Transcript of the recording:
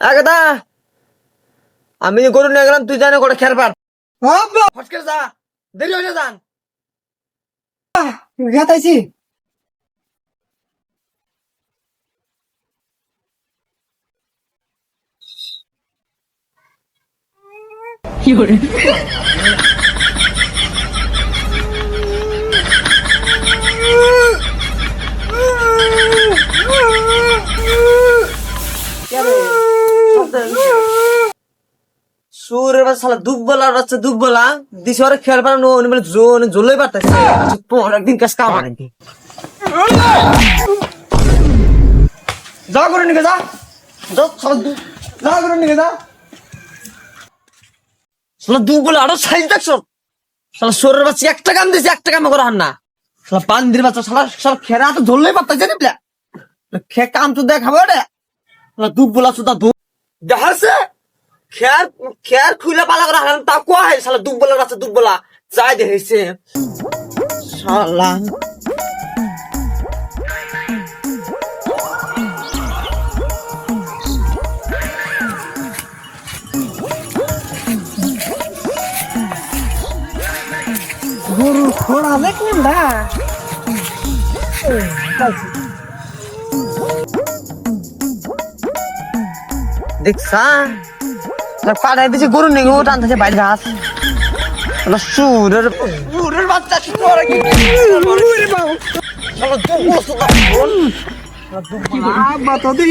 দাদা আমি গরু নিয়ে গেলাম, তুই জানে করে খেয়াল পার ফটকে যা, দেরি হয়ে যান। গাতাইছি সুরের বাচ্চা শালা দুব্বলা বাচ্চা দুব্বলা দিছে ওরে খেয়াল পার বলে জ্বলই পারতেছে একদিন কাজ কাম নাকি যা করে নিকে যা যা করে নিকে যা শালা দুব্বলা আরো সাইজ দেখছো শালা সুরের বাচ্চা একটা কাম দিছে একটা কাম করা হান না শালা পান্দির বাচ্চা শালা খেরা তো জ্বলই পারতেছে না খে কাম তো দেখাবো রে শালা দুব্বলা সুদা দেখাচ্ছে খেয়ার খেয়ার খুলে পালা করে হারান তা কোয়া হয় শালা দুব্বলা বাচ্চা দুব্বলা যাই দেখেছে শালা গরু খোড়া দেখলেন না দেখছা পাড়ায় দিছে গরু নেই ও টানতেছে বাইরে ঘাস সুরের সুরের বাচ্চা শালা দুব্বলা সুদা আব্বা তো দি